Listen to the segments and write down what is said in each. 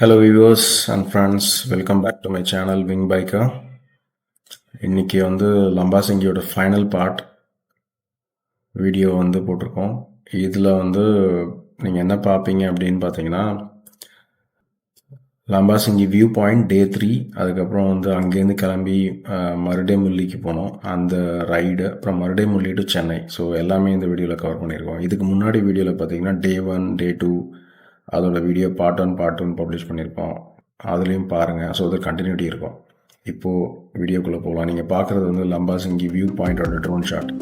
Hello viewers and friends, welcome back to my channel Wing Biker. இன்னைக்கு லம்பாசிங்கியோட final part video போட்டிருக்கோம். இதில் நீங்கள் என்ன பார்ப்பீங்க அப்படின்னு பார்த்தீங்கன்னா, லம்பாசிங்கி வியூ பாயிண்ட் டே 3, அதுக்கப்புறம் அங்கேருந்து கிளம்பி மருடேமுல்லிக்கு போனோம், அந்த ரைடு, அப்புறம் மருடேமுல்லி டு சென்னை. ஸோ எல்லாமே இந்த வீடியோவில் கவர் பண்ணியிருக்கோம். இதுக்கு முன்னாடி வீடியோவில் பார்த்தீங்கன்னா டே 1, டே 2 அதோட வீடியோ பார்ட் 1, பார்ட் 2 பப்ளிஷ் பண்ணியிருப்போம். அதுலேயும் பாருங்கள். ஸோ அது கண்டினியூட்டி இருக்கும். இப்போது வீடியோக்குள்ளே போகலாம். நீங்கள் பார்க்குறது லம்பாசிங்கி வியூ பாயிண்டோட ட்ரோன் ஷாட்.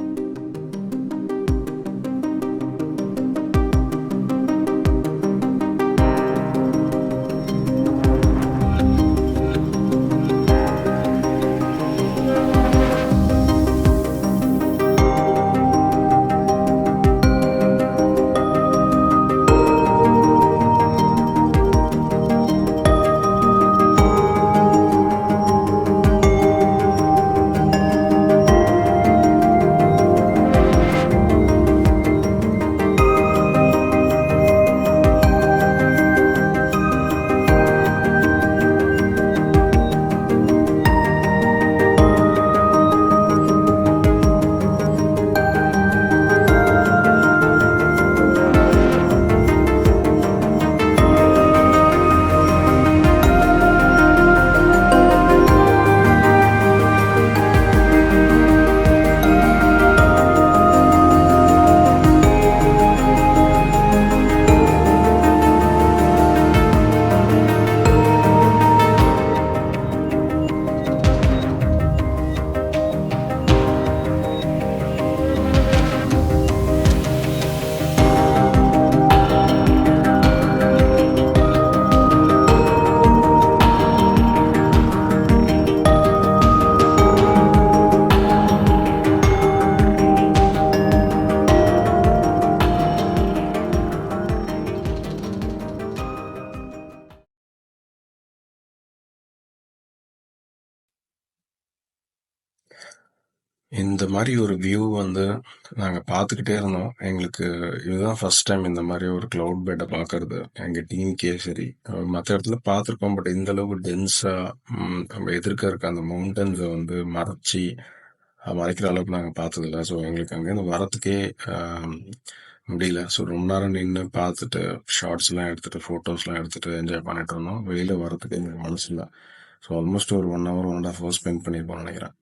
இந்த மாதிரி ஒரு வியூ நாங்கள் பார்த்துக்கிட்டே இருந்தோம். எங்களுக்கு இதுதான் ஃபர்ஸ்ட் டைம் இந்த மாதிரி ஒரு க்ளவுட் பெட்டை பார்க்கறது. எங்கள் டீமுக்கே சரி, மற்ற இடத்துல பார்த்துருக்கோம். பட் இந்த அளவுக்கு டென்ஸாக நம்ம எதிர்க்க இருக்க அந்த மவுண்டன்ஸை மறைக்கிற அளவுக்கு நாங்கள் பார்த்ததில்ல. ஸோ எங்களுக்கு அங்கேருந்து வரத்துக்கே முடியல. ஸோ ரொம்ப நேரம் நின்று பார்த்துட்டு ஷார்ட்ஸ்லாம் எடுத்துகிட்டு ஃபோட்டோஸ்லாம் எடுத்துகிட்டு என்ஜாய் பண்ணிட்டு இருந்தோம். வெளியில் வரத்துக்கு எங்களுக்கு மனசு இல்லை. ஸோ ஆல்மோஸ்ட் ஒரு 1 hour 1.5 hours ஸ்பெண்ட் பண்ணியிருப்போம்னு நினைக்கிறேன்.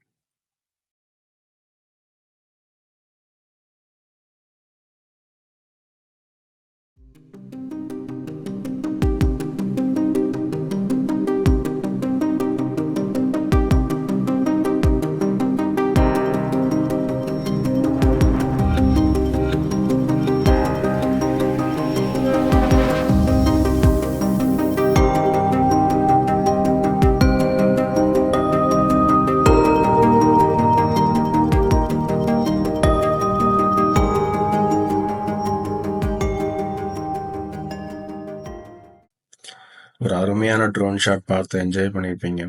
ஒரு அருமையான ட்ரோன் ஷாட் பார்த்து என்ஜாய் பண்ணியிருப்பீங்க.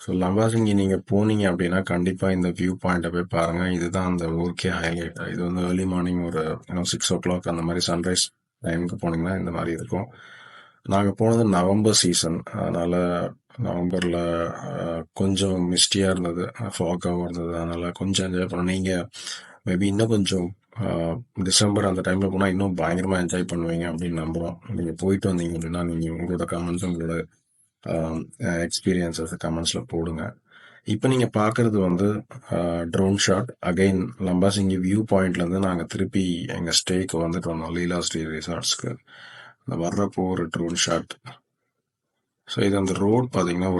ஸோ லம்பாசிங்கி நீங்கள் போனீங்க அப்படின்னா கண்டிப்பாக இந்த வியூ பாயிண்ட்டை போய் பாருங்கள். இதுதான் அந்த ஊருக்கே ஹைலைட். இது ஏர்லி மார்னிங் ஒரு 6 o'clock அந்த மாதிரி சன்ரைஸ் டைமுக்கு போனீங்கன்னா இந்த மாதிரி இருக்கும். நாங்கள் போனது நவம்பர் சீசன், அதனால் நவம்பரில் கொஞ்சம் மிஸ்டியாக இருந்தது, ஃபாகாகவும் இருந்தது. அதனால் கொஞ்சம் என்ஜாய் பண்ணோம். நீங்கள் மேபி இன்னும் கொஞ்சம் டிசம்பர் அந்த டைமில் போனால் இன்னும் பயங்கரமாக என்ஜாய் பண்ணுவீங்க அப்படின்னு நம்புகிறோம். நீங்கள் போயிட்டு வந்தீங்க அப்படின்னா நீங்கள் உங்களோட கமெண்ட்ஸ், உங்களோட எக்ஸ்பீரியன்ஸஸ் கமெண்ட்ஸில் போடுங்க. இப்போ நீங்கள் பார்க்குறது ட்ரோன் ஷாட். அகைன் லம்பாசிங்கி வியூ பாயிண்ட்லேருந்து நாங்கள் திருப்பி எங்கள் ஸ்டேக்கு வந்தோம், லீலா ஸ்ரீ ரிசார்ட்ஸ்க்கு. வர்றப்போ ஒரு ட்ரோன் ஷாட். ஸோ இது அந்த ரோடு பார்த்தீங்கன்னா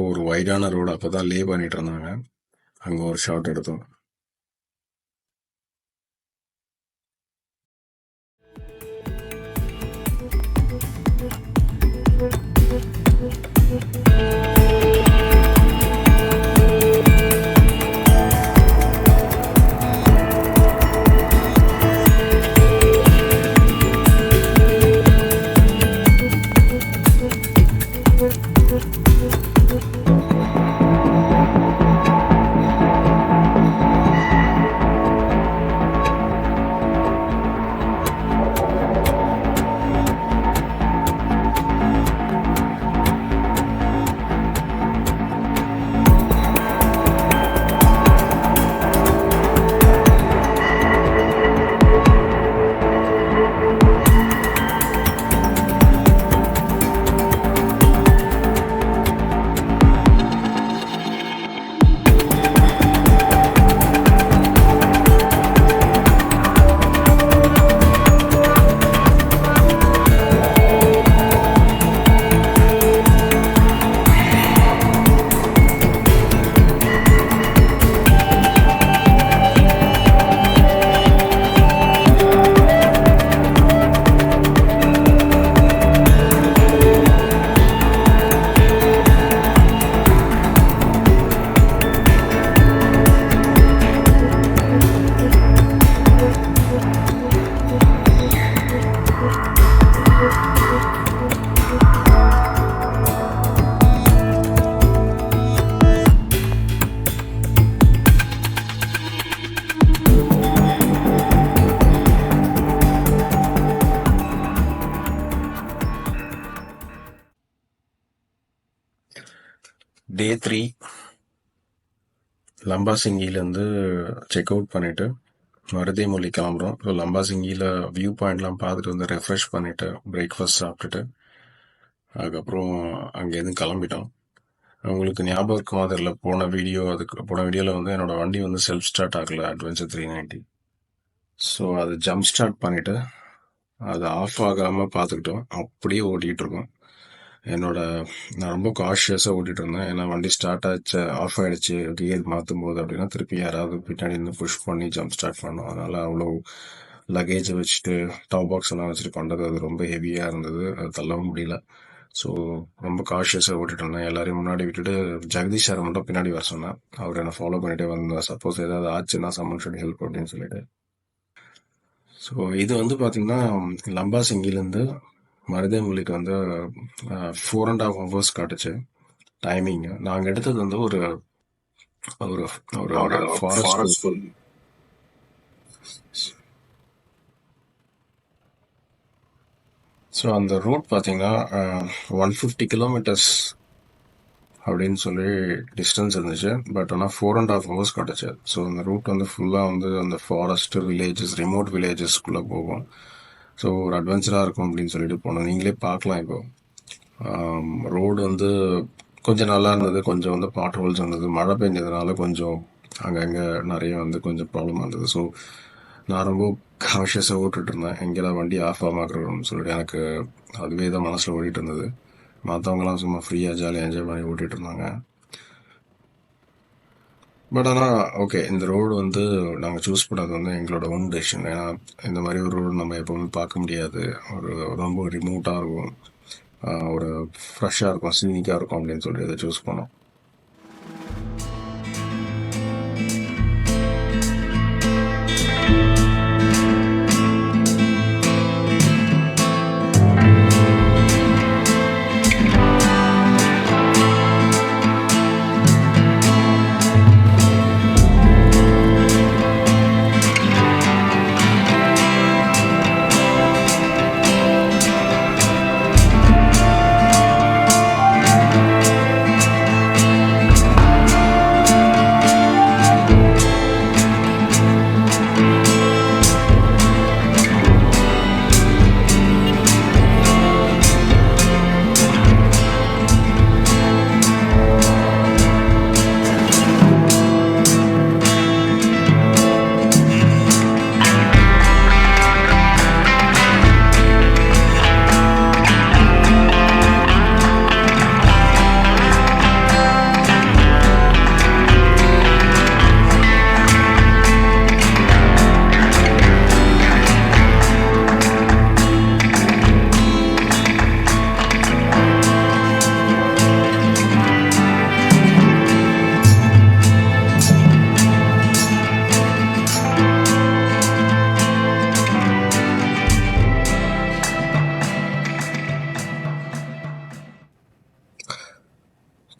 ஒரு வைடான ரோடு. அப்போ தான் லே பண்ணிட்டு இருந்தாங்க. அங்கே ஒரு ஷாட் எடுத்தோம். டே 3 லம்பாசிங்கிலேருந்து செக் அவுட் பண்ணிவிட்டு மருதேமொழி கிளம்புறோம். ஸோ லம்பாசிங்கியில் வியூ பாயிண்ட்லாம் பார்த்துட்டு வந்து ரெஃப்ரெஷ் பண்ணிவிட்டு பிரேக்ஃபாஸ்ட் சாப்பிட்டுட்டு அதுக்கப்புறம் அங்கேருந்து கிளம்பிட்டோம். உங்களுக்கு ஞாபகம் இருக்குமா தெரியல, போன வீடியோவில் வந்து என்னோட வண்டி வந்து செல்ஃப் ஸ்டார்ட் ஆகலை அட்வென்ச்சர் 390. ஸோ அது ஜம்ப் ஸ்டார்ட் பண்ணிவிட்டு அது ஆஃப் ஆகாமல் பார்த்துக்கிட்டோம். அப்படியே ஓட்டிகிட்டு இருக்கோம். நான் ரொம்ப காஷியஸாக ஓட்டிகிட்டு இருந்தேன். ஏன்னா வண்டி ஸ்டார்ட் ஆச்சு, ஆஃப் ஆகிடுச்சு, கியர் மாற்றும் போது அப்படின்னா திருப்பி யாராவது பின்னாடி இருந்து புஷ் பண்ணி ஜம்ப் ஸ்டார்ட் பண்ணோம். அதனால் அவ்வளோ லக்கேஜை வச்சுட்டு டாப் பாக்ஸ் எல்லாம் வச்சுட்டு பண்ணுறது அது ரொம்ப ஹெவியாக இருந்தது, அது தள்ளவும் முடியல. ஸோ ரொம்ப காஷியஸாக ஓட்டிகிட்டு இருந்தேன். எல்லாரையும் முன்னாடி விட்டுட்டு ஜெகதீஷ் சாரை மட்டும் பின்னாடி வர சொன்னேன். அவர் என்னை ஃபாலோ பண்ணிகிட்டே வந்தார், சப்போஸ் ஏதாவது ஆச்சுன்னா சம்மன் ஷுட் ஹெல்ப் அப்படின்னு சொல்லிட்டு. ஸோ இது வந்து பார்த்திங்கன்னா லம்பாசிங்கிலேருந்து மருதேமொழிக்கு வந்து 4.5 hours காட்டுச்சு டைமிங். நாங்கள் எடுத்தது வந்து ஒரு ஒரு ஒரு ஃபாரஸ்ட். ஸோ அந்த ரூட் பார்த்தீங்கன்னா 150 kilometers அப்படின்னு சொல்லி டிஸ்டன்ஸ் இருந்துச்சு. பட் ஆனால் 4.5 hours காட்டுச்சு. ஸோ அந்த ரூட் வந்து ஃபுல்லாக வந்து அந்த ஃபாரஸ்ட் வில்லேஜஸ், ரிமோட் வில்லேஜஸ்குள்ளே போகும். ஸோ ஒரு அட்வென்ச்சராக இருக்கும் அப்படின்னு சொல்லிட்டு போனோம். நீங்களே பார்க்கலாம். இப்போ ரோடு வந்து கொஞ்சம் நல்லா இருந்தது, கொஞ்சம் வந்து பாட் ஹோல்ஸ் இருந்தது. மழை பெஞ்சதுனால கொஞ்சம் அங்கங்கே நிறைய வந்து கொஞ்சம் ப்ராப்ளமாக இருந்தது. ஸோ நான் ரொம்ப காஷியஸாக ஓட்டுட்டு இருந்தேன், எங்கேயாவது வண்டி ஆஃப் ஆகாமன்னு சொல்லிட்டு. எனக்கு அதுவே தான் மனசில் ஓடிட்டு இருந்தது. மற்றவங்களாம் சும்மா ஃப்ரீயாக ஜாலியாக என்ஜாய் பண்ணி ஓட்டிகிட்டு இருந்தாங்க. பட் ஆனால் ஓகே, இந்த ரோடு வந்து நாங்கள் சூஸ் பண்ணது வந்து எங்களோட ஓன் டெசிஷன். ஏன்னா இந்த மாதிரி ஒரு ரோடு நம்ம எப்போவுமே பார்க்க முடியாது. ஒரு ரொம்ப ரிமோட்டாக இருக்கும், ஒரு ஃப்ரெஷ்ஷாக இருக்கும், சீனிக்காக இருக்கும் அப்படின்னு சொல்லி அதை சூஸ் பண்ணோம்.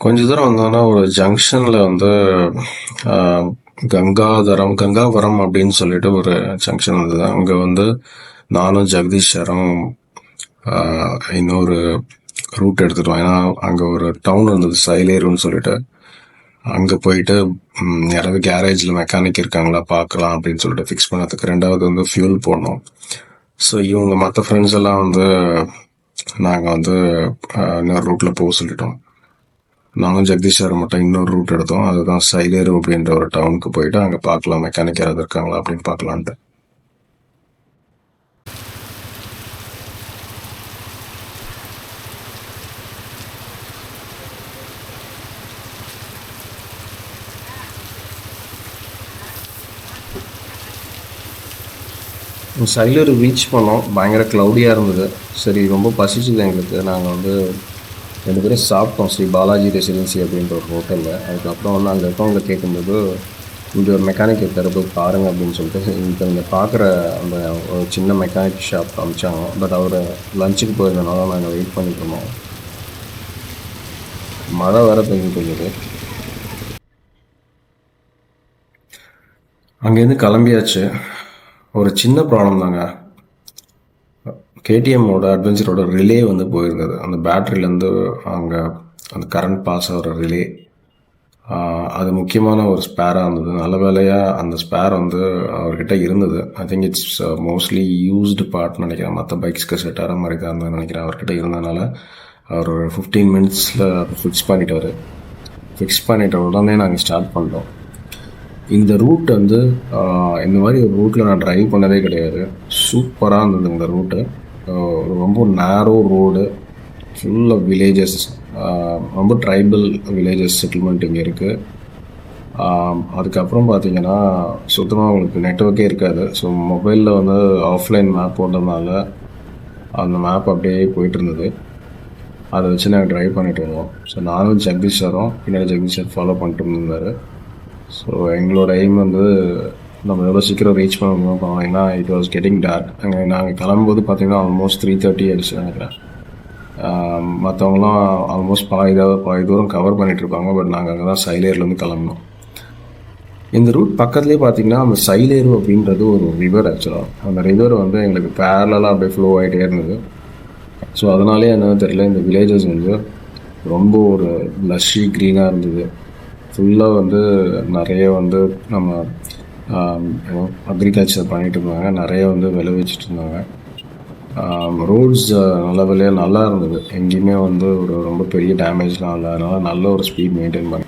கொஞ்ச தூரம் வந்தோன்னா ஒரு ஜங்ஷனில் வந்து கங்காவரம் அப்படின்னு சொல்லிட்டு ஒரு ஜங்ஷன் இருந்தது. அங்கே வந்து நானும் ஜெகதீஷ் சாரும் இன்னொரு ரூட் எடுத்துட்டோம். ஏன்னா அங்கே ஒரு டவுன் இருந்தது சைலேருன்னு சொல்லிட்டு. அங்கே போயிட்டு யாராவது கேரேஜில் மெக்கானிக் இருக்காங்களா பார்க்கலாம் அப்படின்னு சொல்லிட்டு ஃபிக்ஸ் பண்ணதுக்கு. ரெண்டாவது வந்து ஃபியூல் போடணும். ஸோ இவங்க மற்ற ஃப்ரெண்ட்ஸ் எல்லாம் வந்து நாங்கள் வந்து இன்னொரு ரூட்டில் போக சொல்லிட்டோம். நானும் ஜெகதீஷ் சார் மட்டும் இன்னொரு ரூட் எடுத்தோம். அதுதான் சைலேரு அப்படின்ற ஒரு டவுனுக்கு போயிட்டு அங்கே பார்க்கலாம் மெக்கானிக் யாராவது இருக்காங்களா அப்படின்னு பார்க்கலான்ட்டு. சைலேரு ரீச் பண்ணோம். பயங்கர க்ளவுடியாக இருந்தது. சரி, ரொம்ப பசிச்சுது எங்களுக்கு. நாங்கள் வந்து 2 பேரும் சாப்பிட்டோம் ஸ்ரீ பாலாஜி ரெசிடென்சி அப்படின்ற ஒரு ஹோட்டலில். அதுக்கப்புறம் வந்து அங்கே இருக்கவங்களை கேட்கும்போது இங்கே ஒரு மெக்கானிக் இருக்கார், போய் பாருங்க அப்படின்னு சொல்லிட்டு இங்கே பார்க்குற அந்த ஒரு சின்ன மெக்கானிக் ஷாப் அமிச்சாங்க. பட் அவர் லஞ்சுக்கு போயிருந்தனால நாங்கள் வெயிட் பண்ணிட்டு இருந்தோம். மழை வேறு பெஞ்சிட்டு இருந்தது. அங்கேருந்து கிளம்பியாச்சு. ஒரு சின்ன ப்ராப்ளம் தாங்க. கேடிஎம்மோட அட்வென்ச்சரோட ரிலே வந்து போயிருந்தது. அந்த பேட்ரிலேருந்து அங்கே அந்த கரண்ட் பாஸ் ஆகிற ரிலே அது முக்கியமான ஒரு ஸ்பேராக இருந்தது. நல்ல வேளையாக அந்த ஸ்பேர் வந்து அவர்கிட்ட இருந்தது. I think it's mostly used பார்ட்னு நினைக்கிறேன். மற்ற பைக்ஸ்க்கு செட் ஆகிற மாதிரி தான் இருந்ததுன்னு நினைக்கிறேன். அவர்கிட்ட இருந்ததுனால அவர் ஒரு 15 மினிட்ஸில் ஃபிக்ஸ் பண்ணிட்டார். ஃபிக்ஸ் பண்ணிட்ட உடனே நாங்கள் ஸ்டார்ட் பண்ணோம். இந்த ரூட் வந்து இந்த மாதிரி ஒரு ரூட்டில் நான் ட்ரைவ் பண்ணதே கிடையாது. சூப்பராக இருந்தது இந்த ரூட்டு. ரொம்ப நேரோ ரோடு, ஃபுல் ஆஃப் வில்லேஜஸ், ரொம்ப ட்ரைபல் வில்லேஜஸ் செட்டில்மெண்ட் இங்கே இருக்குது. அதுக்கப்புறம் பார்த்தீங்கன்னா சுத்தமாக உங்களுக்கு நெட்ஒர்க்கே இருக்காது. ஸோ மொபைலில் வந்து ஆஃப்லைன் மேப் போட்டதுனால அந்த மேப் அப்படியே போயிட்டு இருந்தது. அதை வச்சு நாங்கள் ட்ரைவ் பண்ணிட்டு இருந்தோம். ஸோ நானும் ஜெகதீஷ் சாரும் பின்னாடி ஜெகதீஷ் சார் ஃபாலோ பண்ணிட்டு இருந்தார். ஸோ எங்களோட எய்ம் வந்து நம்ம எவ்வளோ சீக்கிரம் ரீச் பண்ண முடியும். ஏன்னா இட் வாஸ் கெட்டிங் டார்க். நாங்கள் கிளம்பும்போது பார்த்தீங்கன்னா ஆல்மோஸ்ட் 3:30 ஆயிடுச்சு நினைக்கிறேன். மற்றவங்களாம் ஆல்மோஸ்ட் பாதி தூரம் கவர் பண்ணிகிட்ருப்பாங்க. பட் நாங்கள் அங்கே தான் சைலேர்லேருந்து கிளம்புனோம். இந்த ரூட் பக்கத்துலேயே பார்த்தீங்கன்னா அந்த சைலேரு அப்படின்றது ஒரு ரிவர். ஆக்சுவலாக அந்த ரிவர் வந்து எங்களுக்கு பேரலாக அப்படியே ஃப்ளோ ஆகிட்டே இருந்தது. ஸோ அதனாலே என்னன்னு தெரியல, இந்த வில்லேஜஸ் வந்து ரொம்ப ஒரு லஷ்ஷி க்ரீனாக இருந்தது. ஃபுல்லாக வந்து நிறைய வந்து நம்ம அக்ரிகல்ச்சர் பண்ணிகிட்டு இருந்தாங்க. நிறைய வந்து விளைவிச்சிட்டு இருந்தாங்க. ரோட்ஸ் நல்ல வேலையாக நல்லா இருந்தது. எங்கேயுமே வந்து ஒரு ரொம்ப பெரிய டேமேஜ்லாம் இல்லை. அதனால் நல்ல ஒரு ஸ்பீட் மெயின்டைன் பண்ணி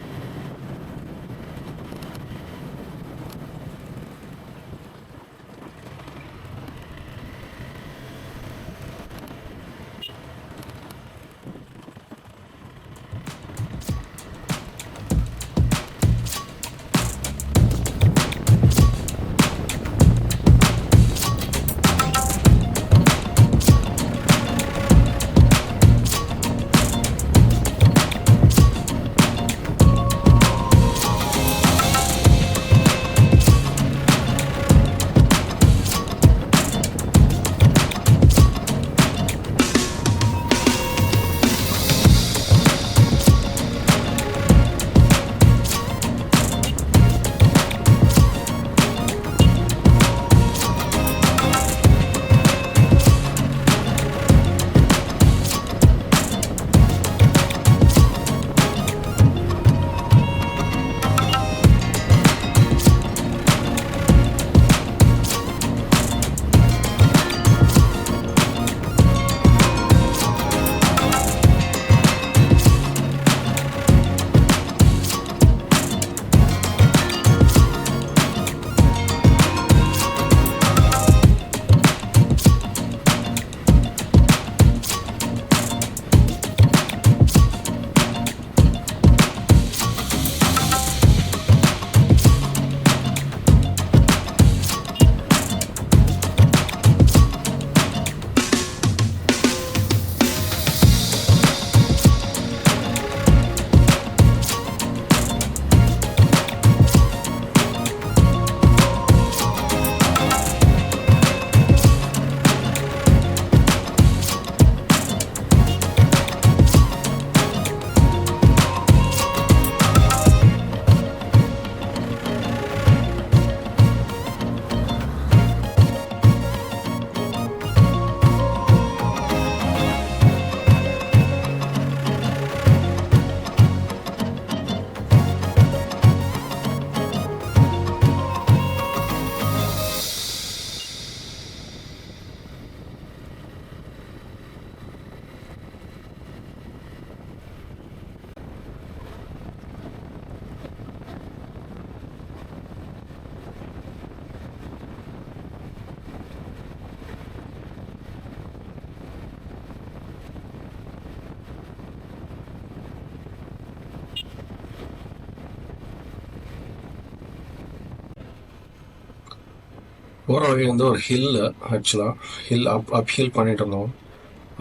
போகிற வழி வந்து ஒரு ஹில்லு. ஆக்சுவலாக அப் ஹில் பண்ணிட்டு இருந்தோம்.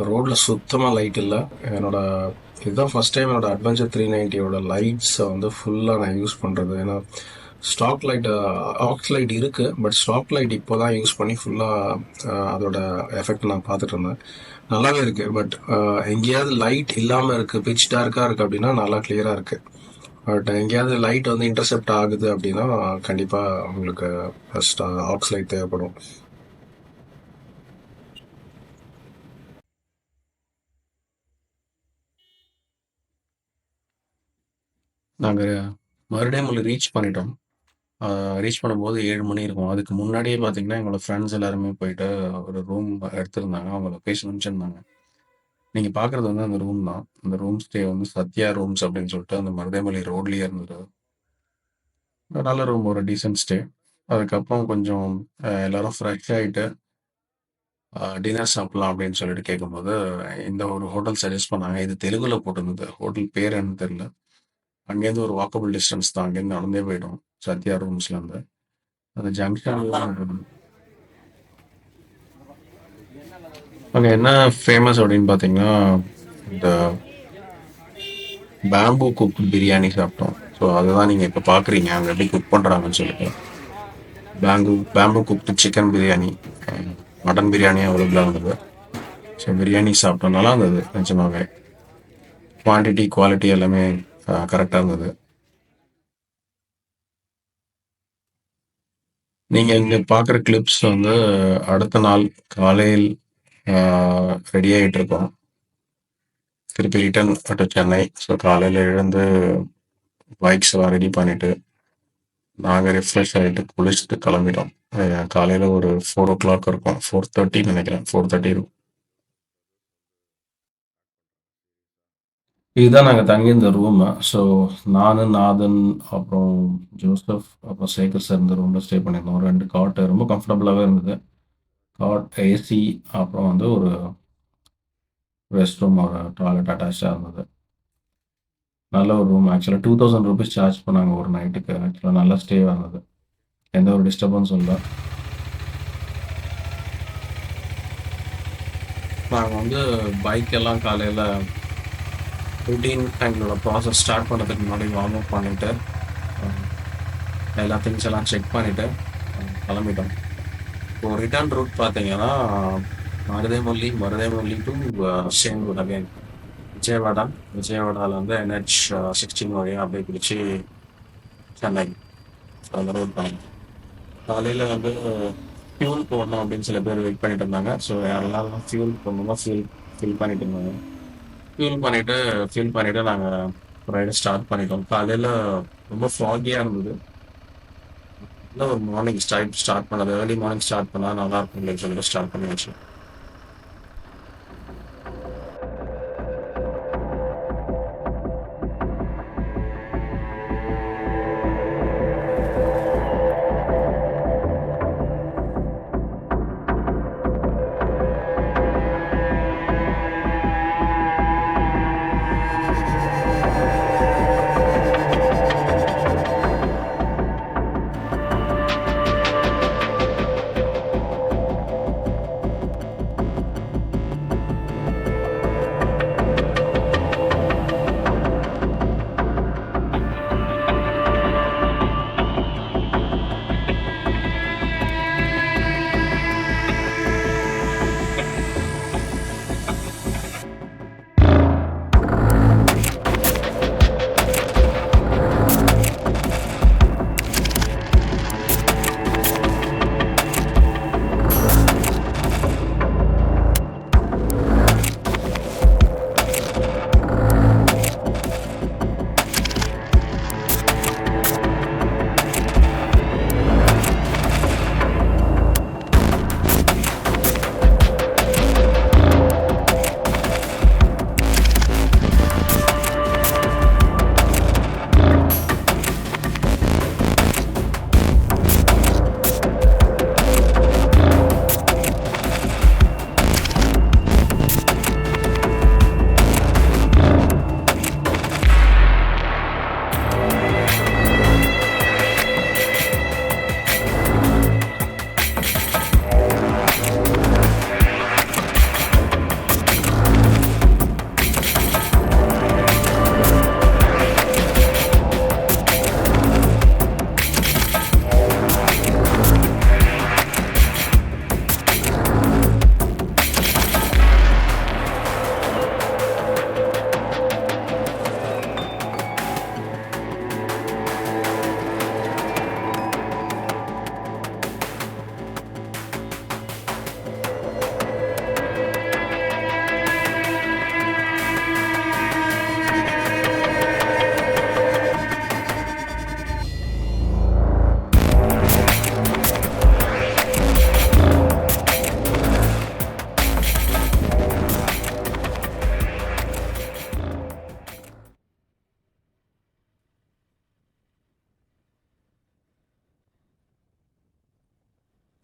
ரோட்டில் சுத்தமாக லைட் இல்லை. இதுதான் ஃபஸ்ட் டைம் என்னோட அட்வென்ச்சர் 390யோட லைட்ஸை வந்து ஃபுல்லாக நான் யூஸ் பண்ணுறது. ஏன்னா ஸ்டாக் லைட், ஆக்ஸ் லைட் இருக்குது. பட் ஸ்டாக் லைட் இப்போ தான் யூஸ் பண்ணி ஃபுல்லாக அதோட எஃபெக்ட் நான் பார்த்துட்டு இருந்தேன். நல்லாவே இருக்குது. பட் எங்கேயாவது லைட் இல்லாமல் இருக்குது, பிச் டார்க்காக இருக்குது அப்படின்னா நல்லா கிளியராக இருக்குது. பட் எங்கேயாவது லைட் வந்து இன்டர்செப்ட் ஆகுது அப்படின்னா கண்டிப்பாக உங்களுக்கு ஃபஸ்ட் ஆக்ஸ் லைட் தேவைப்படும். நாங்கள் மறுடையும் ரீச் பண்ணிட்டோம். ரீச் பண்ணும்போது 7 மணி இருக்கும். அதுக்கு முன்னாடியே பார்த்தீங்கன்னா, எங்களோட ஃப்ரெண்ட்ஸ் எல்லாருமே போயிட்டு ஒரு ரூம் எடுத்திருந்தாங்க. அவங்க லொகேஷன் அனுப்பிச்சிருந்தாங்க. நீங்க பார்க்குறது வந்து அந்த ரூம் தான். அந்த ரூம் ஸ்டே வந்து சத்யா ரூம்ஸ் அப்படின்னு சொல்லிட்டு அந்த மருதமலை ரோட்லயே இருந்தது. ஒரு நல்ல ரூம், ஒரு டீசென்ட் ஸ்டே. அதுக்கப்புறம் கொஞ்சம் எல்லாரும் ஃப்ரெஷ் ஆயிட்டு டின்னர் சாப்பிடலாம் அப்படின்னு சொல்லிட்டு கேட்கும்போது, இந்த ஒரு ஹோட்டல் சஜெஸ்ட் பண்ணாங்க. இது தெலுங்குல போட்டிருந்தது. ஹோட்டல் பேர் என்னன்னு தெரியல. அங்கேருந்து ஒரு வாக்கபிள் டிஸ்டன்ஸ் தான். அங்கேருந்து நடந்தே போயிடும். சத்யா ரூம்ஸ்லேருந்து. அந்த ஜங்ஷன்ல அங்க என்ன ஃபேமஸ் அப்படின்னு பார்த்தீங்கன்னா, இந்த பேம்பூ குக் பிரியாணி சாப்பிட்டோம். ஸோ அதுதான் நீங்க இப்ப பார்க்குறீங்க. அங்க எப்படி குக் பண்றாங்கன்னு சொல்லிட்டு. Bamboo cooked chicken biryani, mutton biryani அவைலபிளா இருந்தது. ஸோ பிரியாணி சாப்பிட்டோம். நல்லா இருந்தது நிஜமாவே. குவான்டிட்டி, குவாலிட்டி எல்லாமே கரெக்டா இருந்தது. நீங்க இங்க பார்க்குற கிளிப்ஸ் வந்து அடுத்த நாள் காலையில் ரெடி ஆயிட்டு இருக்கோம். திருப்பி ரிட்டர்ன் டு சென்னை. ஸோ காலையில எழுந்து பைக்ஸ் எல்லாம் ரெடி பண்ணிட்டு, நாங்க ரிஃப்ரெஷ் ஆயிட்டு குளிச்சுட்டு கிளம்பிட்டோம். காலையில ஒரு 4:00 இருக்கும். 4:30 நினைக்கிறேன். 4:30 இருக்கும். இதுதான் நாங்க தங்கியிருந்த ரூமு. ஸோ நானு, நாதன், அப்புறம் ஜோசப், அப்புறம் சேகர் சார் இந்த ரூம்ல ஸ்டே பண்ணியிருந்தோம். 2 காட் ரொம்ப கம்ஃபர்டபுளாவே இருந்தது. காட், ஏசி, அப்புறம் வந்து ஒரு ரெஸ்ட் ரூம், ஒரு டாய்லெட் அட்டாச்சா இருந்தது. நல்ல ஒரு ரூம். ஆக்சுவலா ₹2000 சார்ஜ் பண்ணாங்க ஒரு நைட்டுக்கு. ஆக்சுவலா நல்ல ஸ்டேவா இருந்தது. எந்த ஒரு டிஸ்டர்பன்ஸும் இல்ல. நாங்க வந்து பைக் எல்லாம் காலையில ரொட்டீன் எங்களோட ப்ராசஸ் ஸ்டார்ட் பண்ணுறதுக்கு முன்னாடி வார்ம் அப் பண்ணிட்டு, எல்லா திங்ஸ் எல்லாம் செக் பண்ணிட்டு கிளம்பிட்டோம். இப்போ ரிட்டர்ன் ரூட் பார்த்தீங்கன்னா, மருதேமுரளி to same route again. Vijayawada. விஜயவாடால வந்து NH 16 வழியா அப்படியே பிடிச்சி சென்னை. ஸோ அந்த ரோட் தான். காலையில் வந்து ஃபியூல் போடணும் அப்படின்னு சில பேர் வெயிட் பண்ணிட்டு இருந்தாங்க. ஸோ யாரெல்லாம் ஃபியூல் போடணுமோ ஃபில் பண்ணிட்டு இருந்தாங்க. ஃபில் பண்ணிட்டு நாங்கள் ரைடை ஸ்டார்ட் பண்ணிட்டோம். காலையில் ரொம்ப ஃபாகியாக இருந்தது. இல்லை ஒரு மார்னிங் ஸ்டார்ட் பண்ணது, ஏர்லி மார்னிங் ஸ்டார்ட் பண்ணால் நல்லா இருக்கும் அப்படின்னு சொல்லிட்டு ஸ்டார்ட் பண்ணியாச்சு.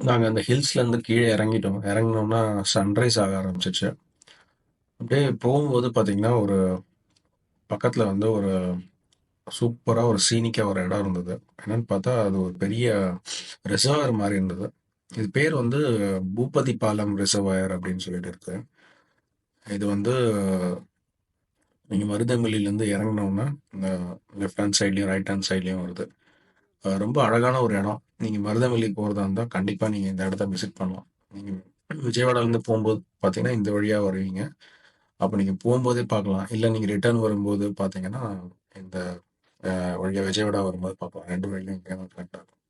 நாங்க அந்த ஹில்ஸ்லேருந்து கீழ இறங்கிட்டோம். இறங்குனோம்னா சன்ரைஸ் ஆக ஆரம்பிச்சுருச்சு. அப்படியே போகும்போது பார்த்தீங்கன்னா, ஒரு பக்கத்தில வந்து ஒரு சூப்பரா ஒரு சீனிக்கா ஒரு இடம் இருந்தது. என்னன்னு பார்த்தா, அது ஒரு பெரிய ரிசர்வாயர் மாரி இருந்தது. இது பேர் வந்து பூபதி பாலம் ரிசர்வாயர் அப்படின்னு சொல்லிட்டு இருக்கு. இது வந்து நீங்க மருதமல்லியிலேருந்து இறங்குனோம்னா, இந்த லெஃப்ட் ஹேண்ட் சைட்லயும், ரைட் ஹேண்ட் சைட்லயும் வருது. ரொம்ப அழகான ஒரு இடம். நீங்க மருதமல்லி போறதா இருந்தா, கண்டிப்பா நீங்க இந்த இடத்த விசிட் பண்ணலாம். நீங்க விஜயவாடாலேருந்து போம்போது பார்த்தீங்கன்னா, இந்த வழியா வருவீங்க. அப்ப நீங்க போம்போதே பார்க்கலாம். இல்ல நீங்க ரிட்டர்ன் வரும்போது பார்த்தீங்கன்னா, இந்த வழியா விஜயவாடா வரும்போது பார்க்கலாம். 2 வழியும் எங்கேயாவது கரெக்ட்டா இருக்கும்.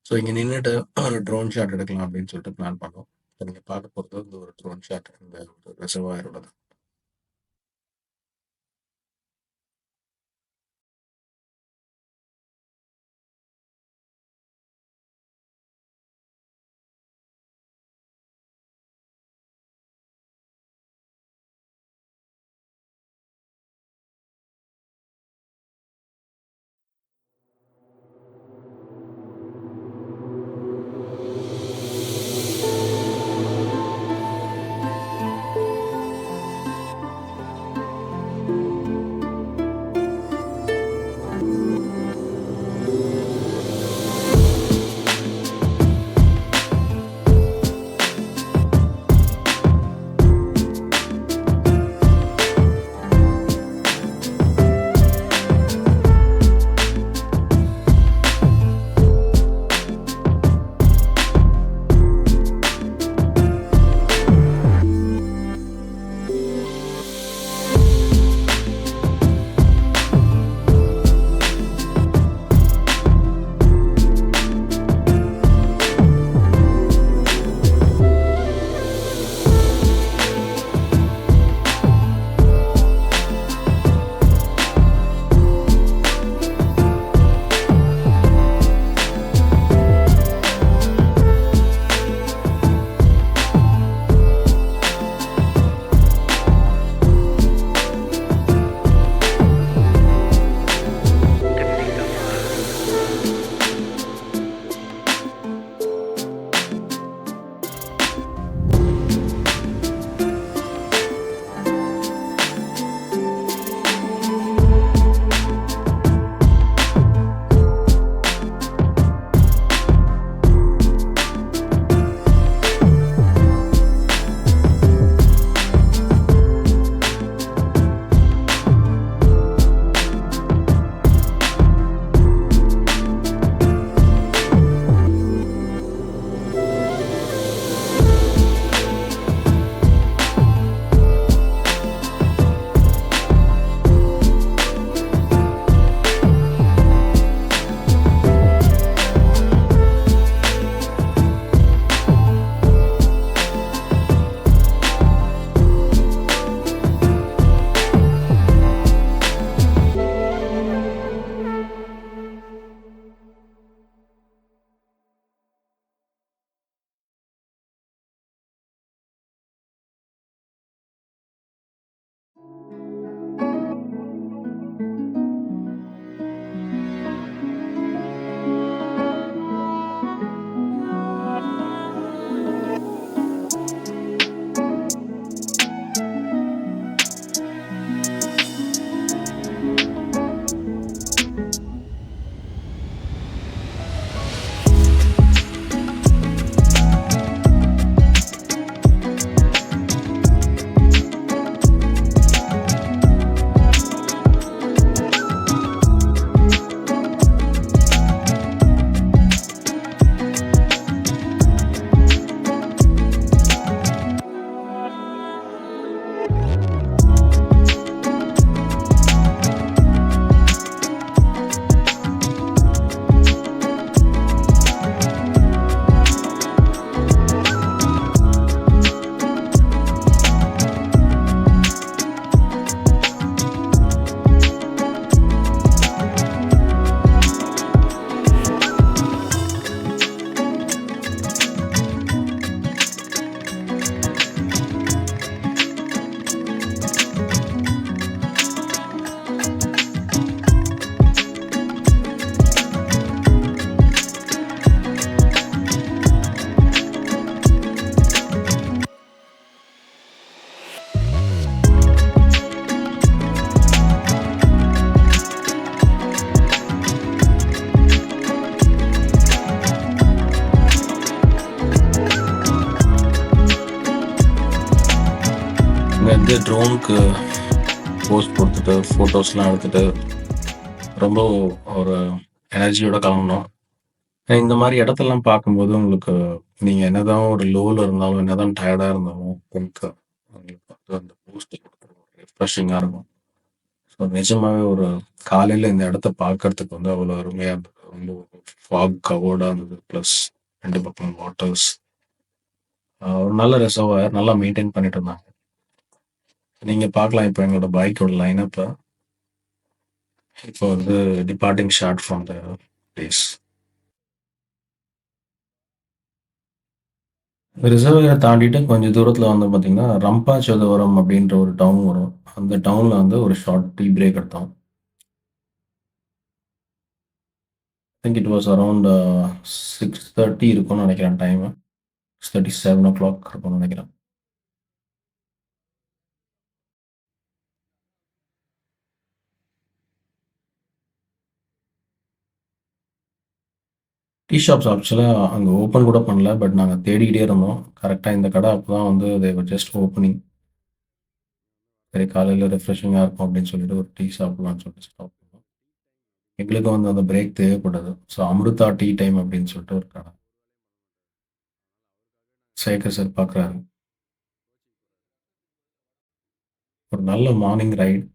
ஸோ இங்க நின்னுட்டு ஒரு ட்ரோன் ஷாட் எடுக்கலாம் அப்படின்னு சொல்லிட்டு பிளான் பண்ணோம். இப்ப நீங்க பார்க்க போறது வந்து ஒரு ட்ரோன் ஷாட் இந்த ரிசர்வாயரோடது. வந்து ட்ரோனுக்கு போஸ்ட் கொடுத்துட்டு ஃபோட்டோஸ்லாம் எடுத்துட்டு ரொம்ப ஒரு எனர்ஜியோட கிளம்புனோம். இந்த மாரி இடத்தெல்லாம் பார்க்கும்போது உங்களுக்கு நீங்க என்னதான் ஒரு லோல இருந்தாலும், என்னதான் டயர்டா இருந்தாலும், உங்களுக்கு உங்களுக்கு வந்து அந்த பூஸ்ட் ரிஃப்ரெஷிங்கா இருக்கும். ஸோ நிஜமாவே ஒரு காலையில இந்த இடத்த பார்க்கறதுக்கு வந்து அவ்வளோ அருமையா இருந்தது. ரொம்ப ஃபாக் கவர்டா இருந்தது. ப்ளஸ் 2 பக்கம் வாட்டர்ஸ். ஒரு நல்ல ரிசர்வாயர் நல்லா மெயின்டெயின் பண்ணிட்டு இருந்தாங்க. நீங்க பார்க்கலாம் இப்ப எங்களோட பைக்கோட லைனப்ப. இப்போ வந்து departing shot from the place. Reservoir தாண்டிட்டு கொஞ்சம் தூரத்துல வந்து பார்த்தீங்கன்னா, ரம்பாச்சோதவரம் அப்படின்ற ஒரு டவுன் வரும். அந்த டவுன்ல வந்து ஒரு ஷார்ட் டீ பிரேக் எடுத்தோம். I think it was around 6:30 இருக்கும்னு நினைக்கிறேன் டைமு. 6:30, 7:00 இருக்கும்னு நினைக்கிறேன். டீ ஷாப்ஸ் ஆக்சுவலா அங்க ஓப்பன் கூட பண்ணல. பட் நாங்க தேடிக்கிட்டே இருந்தோம். கரெக்ட்டா இந்த கடை அப்பதான் வந்து தே வர் ஜஸ்ட் ஓப்பனிங். சரி காலையில ரிஃப்ரெஷிங்கா இருக்கும் அப்படின்னு சொல்லிட்டு ஒரு டீ சாப்பிடலாம்னு சொல்லிட்டு ஸ்டாப் பண்ணோம். எங்களுக்கும் வந்து அந்த பிரேக் தேவைப்பட்டது. ஸோ அமிர்தா டீ டைம் அப்படின்னு சொல்லிட்டு ஒரு கடை. சேகர் சார் பார்க்குறாரு. ஒரு நல்ல மார்னிங் ரைட்.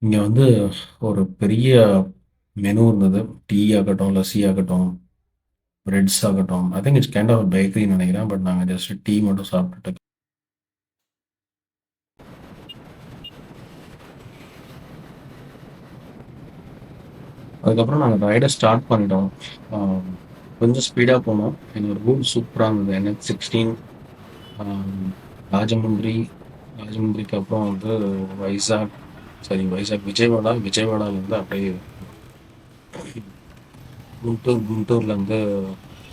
இங்க வந்து ஒரு பெரிய மெனு இருந்தது. டீ ஆகட்டும், லஸ்ஸி ஆகட்டும், பிரெட்ஸ் ஆகட்டும். I think it's kind of பேக்கரின்னு நினைக்கிறேன். பட் நாங்க ஜஸ்ட் டீ மட்டும் சாப்பிட்டுட்டு அதுக்கப்புறம் நாங்க ரைட ஸ்டார்ட் பண்ணிட்டோம். ஆ, கொஞ்சம் ஸ்பீடா போனோம். எங்களோட ரூட் சூப்பரா இருந்தது. NH16 ஆம், ராஜமுந்திரி, ராஜமுந்திரிக்கு அப்புறம் வந்து வைசாக், வைசாக் விஜயவாடா, விஜயவாடாலேருந்து அப்படியே குண்டூர், குண்டூர்லேருந்து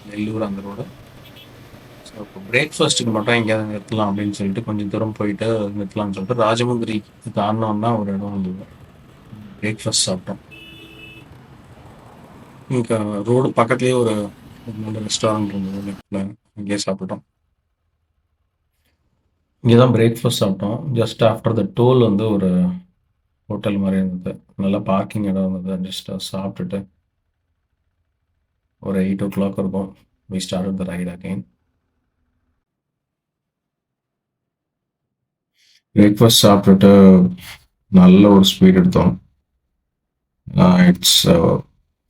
நெல்லூர் அந்த ரோடு. ஸோ இப்போ பிரேக்ஃபாஸ்ட்டுக்கு மட்டும் எங்கேயாவது நிறுத்தலாம் அப்படின்னு சொல்லிட்டு கொஞ்சம் தூரம் போயிட்டு நிறுத்தலாம்னு சொல்லிட்டு ராஜமுந்திரி தாண்டினோன்னா ஒரு இடம் வந்தது. பிரேக்ஃபாஸ்ட் சாப்பிட்டோம். இங்கே ரோடு பக்கத்துலேயே ஒரு நல்ல ரெஸ்டாரண்ட் இருந்தது. லெஃப்டில் அங்கேயே சாப்பிட்டோம். இங்கே தான் பிரேக்ஃபாஸ்ட் சாப்பிட்டோம். ஜஸ்ட் ஆஃப்டர் த டோல் வந்து ஒரு ஹோட்டல் மாதிரி இருந்தது. நல்லா பார்க்கிங் இடம் இருந்தது. ஜஸ்ட் சாப்பிட்டுட்டு ஒரு 8:00 இருக்கும். We started the ride again. Breakfast சாப்பிட்டுட்டு நல்ல ஒரு ஸ்பீட் எடுத்தோம். இட்ஸ்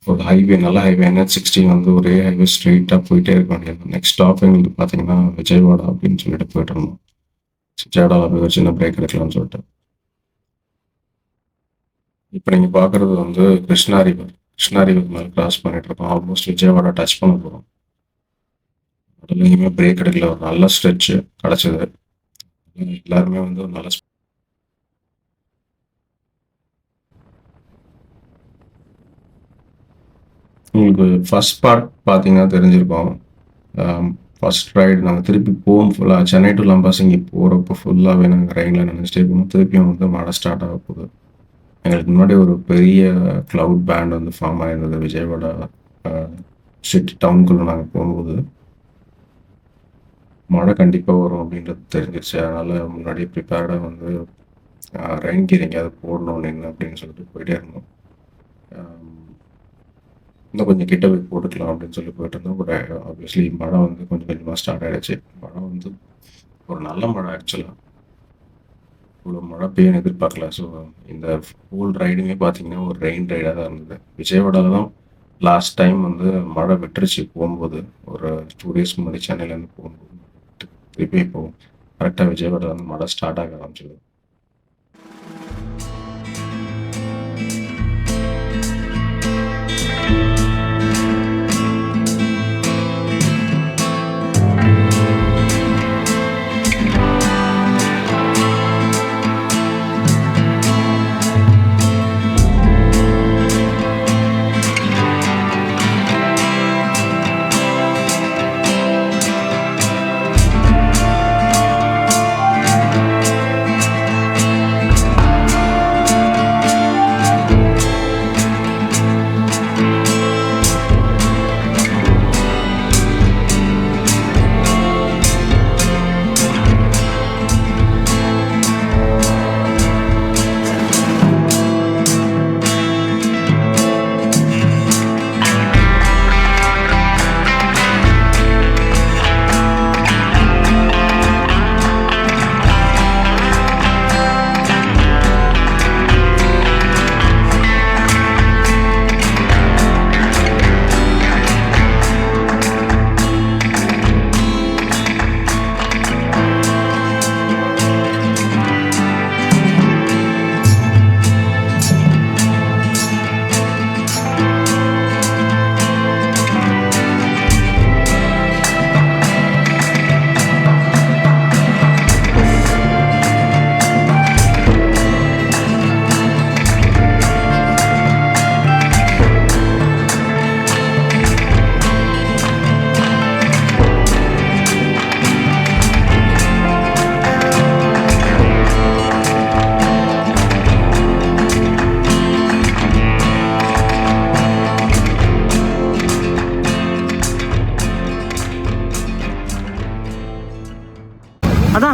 ஒரு ஹைவே, நல்ல ஹைவே. NH16 வந்து ஒரே ஹைவே ஸ்ட்ரெயிட்டாக போயிட்டே இருக்க வேண்டியது. நெக்ஸ்ட் ஸ்டாப் எங்களுக்கு பார்த்தீங்கன்னா விஜயவாடா அப்படின்னு சொல்லிட்டு போயிட்டு இருந்தோம். விஜயவாடாவில் போய் ஒரு சின்ன பிரேக் எடுக்கலாம்னு சொல்லிட்டு. இப்போ நீங்கள் பார்க்குறது வந்து கிருஷ்ணா ரிவர். கிருஷ்ணா ரிவர் மேலே கிராஸ் பண்ணிட்டு இருக்கோம். ஆல்மோஸ்ட் விஜயவாடா டச் பண்ண போகிறோம். அதில் எங்கேயுமே பிரேக் எடுக்கல. ஒரு நல்ல ஸ்ட்ரெச்சு கிடச்சிது. எல்லாருமே வந்து ஒரு நல்ல உங்களுக்கு ஃபர்ஸ்ட் பார்ட் பார்த்தீங்கன்னா தெரிஞ்சிருக்கும். ஃபர்ஸ்ட் ரைடு நாங்கள் திருப்பி போகும் ஃபுல்லாக சென்னை டு லம்பாசிங்கி போகிறப்போ ஃபுல்லாகவே நாங்கள் ரெயினில் நினச்சிட்டே போனோம். திருப்பியும் வந்து மழை ஸ்டார்ட் ஆக போகுது. எங்களுக்கு முன்னாடி ஒரு பெரிய க்ளவுட் பேண்ட் வந்து ஃபார்ம் ஆயிருந்தது விஜயவாடா சிட்டி டவுனுக்குள்ளே நாங்கள் போகும்போது. மழை கண்டிப்பாக வரும் அப்படின்றது தெரிஞ்சிருச்சு. அதனால் முன்னாடியே ப்ரிப்பேர்டாக வந்து ரெயின் கியர் எங்கேயாவது போடணும் நின்று அப்படின்னு சொல்லிட்டு போயிட்டே இருந்தோம். இன்னும் கொஞ்சம் கிட்ட போய் போட்டுக்கலாம் அப்படின்னு சொல்லி போயிட்டு இருந்தோம். பட் ஆப்வியஸ்லி மழை வந்து கொஞ்சம் கொஞ்சமாக ஸ்டார்ட் ஆகிடுச்சு. மழை வந்து ஒரு நல்ல மழை ஆக்சுவலாக. இவ்வளோ மழை பெய்யும் எதிர்பார்க்கல. ஸோ இந்த ஹோல் ரைடுமே பார்த்தீங்கன்னா ஒரு ரெயின் ரைடாக தான் இருந்தது. விஜயவாடாவில் தான் லாஸ்ட் டைம் வந்து மழை விட்டுருச்சு போகும்போது. ஒரு 2 டேஸ் முன்னாடி சென்னையிலேருந்து போகும்போது திருப்பி இப்போ கரெக்டாக விஜயவாடா வந்து மழை ஸ்டார்ட் ஆக ஆரம்பிச்சிது.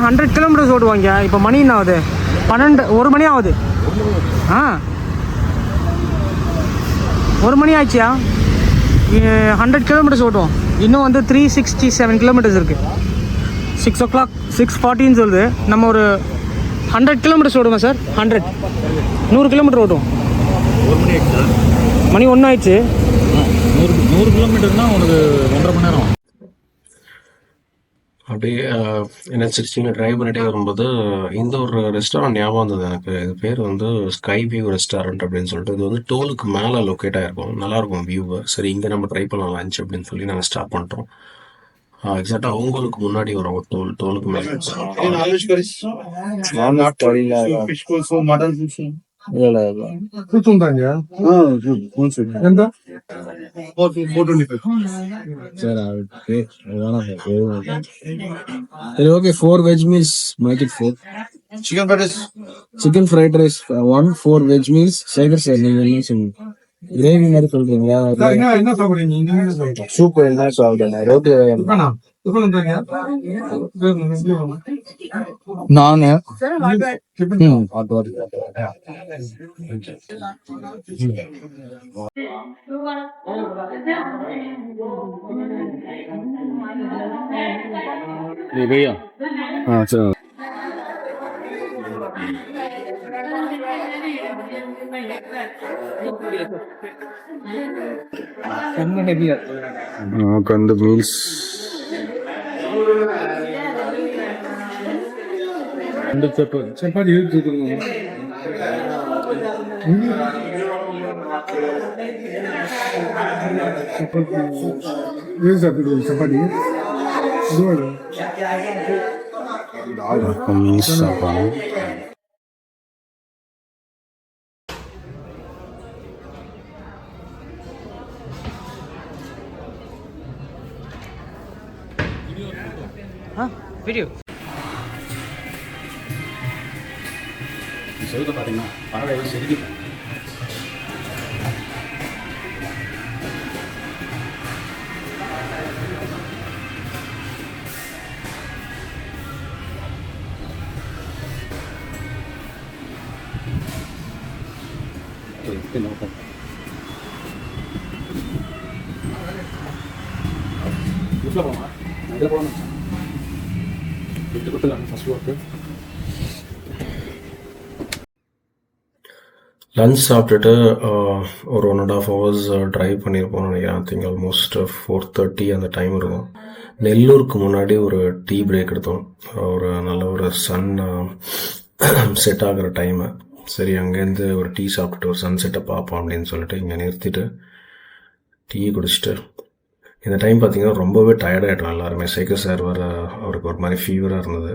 100 கிலோமீட்டர்ஸ் ஓடுவாங்க. இப்போ மணி என்ன ஆகுது? 1 மணி ஆகுது. 1 மணி ஆயிடுச்சியா? 100 கிலோமீட்டர்ஸ் ஓட்டுவோம். இன்னும் வந்து 367 கிலோமீட்டர்ஸ் இருக்குது. 6 o'clock 6:40 சொல்லுது. நம்ம ஒரு 100 கிலோமீட்டர்ஸ் ஓடுவோம் சார். 100 கிலோமீட்டர் ஓட்டுவோம். 1 மணி ஆயிடுச்சு. மணி 1 ஆயிடுச்சு. 100 கிலோமீட்டர்னா உனக்கு 1.5 மணி நேரம். அப்படியே என்ன சிரிச்சிங்க டிரைவ் பண்ணிட்டே வரும்போது இந்த ஒரு ரெஸ்டாரண்ட் ஞாபகம் வந்தது எனக்கு. இது பேர் வந்து ஸ்கை வியூ ரெஸ்டாரண்ட் அப்படின்னு சொல்லிட்டு. இது வந்து டோலுக்கு மேலே லொக்கேட் ஆகிருக்கும். நல்லாயிருக்கும் வியூவை. சரி இங்கே நம்ம ட்ரை பண்ணலாம் லஞ்ச் அப்படின்னு சொல்லி நாங்கள் ஸ்டார்ட் பண்ணிட்டோம். எக்ஸாக்டாக அவங்களுக்கு முன்னாடி வரும் டோலுக்கு மேலே. Okay, 4 veg meals, make it 4. Chicken fried rice 1, 4 veg meals. Shaker sir, gravy மாதிரி சொல்றீங்களா? என்ன சாப்பிடுறீங்க? சூப் என்ன சாப்பிடுங்க? ரோட்டி நானு भैया हाँ चलो. நமக்கு வந்து மீல்ஸ் சப்பாத்தி எடுத்துக்கோங்க. சப்பாத்தி மீல்ஸ் சாப்பிடணும். வீடியோ சொல்லுங்க பார்த்தீங்கன்னா பறவை செதுக்கி போகலாம். இதில் போகணும். விட்டு கொடுத்துருக்காங்க ஃபர்ஸ்ட் ஒர்க்கு. லன்ச் சாப்பிட்டுட்டு ஒரு 1.5 hours ட்ரைவ் பண்ணியிருப்போம்னு நினைக்கிறேன். ஐ திங்க் ஆல்மோஸ்ட் 4:30 அந்த டைம் இருக்கும். நெல்லூருக்கு முன்னாடி ஒரு டீ பிரேக் எடுத்தோம். ஒரு நல்ல ஒரு சன் செட் ஆகிற டைமு. சரி அங்கேருந்து ஒரு டீ சாப்பிட்டுட்டு ஒரு சன் செட்டை பார்ப்போம் அப்படின்னு சொல்லிட்டு இங்கே நிறுத்திட்டு டீ குடிச்சிட்டு இந்த டைம் பார்த்தீங்கன்னா ரொம்பவே டயர்டாகிட்டோம் எல்லாருமே. சேகர் சார் வர அவருக்கு ஒரு மாதிரி ஃபீவராக இருந்தது.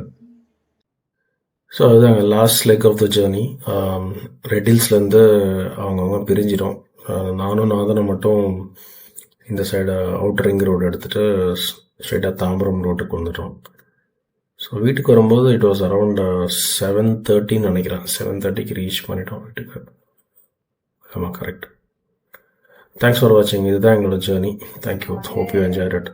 ஸோ அதுதாங்க last leg of the journey. Red ஹில்ஸ்லேருந்து அவங்கவுங்க பிரிஞ்சிடும். நானும் நாதனை மட்டும் இந்த சைடு அவுட்டர் ரிங் ரோடு எடுத்துகிட்டு ஸ்ட்ரெயிட்டாக தாம்பரம் ரோட்டுக்கு வந்துட்டோம். ஸோ வீட்டுக்கு வரும்போது இட் வாஸ் அரவுண்ட் 7:30 நினைக்கிறேன். 7:30க்கு ரீச் பண்ணிட்டோம் வீட்டுக்கு. ஆமாம் கரெக்ட். தேங்க்ஸ் ஃபார் வாட்சிங். இதுதான் எங்களோட journey. Thank you. Hope you enjoyed it.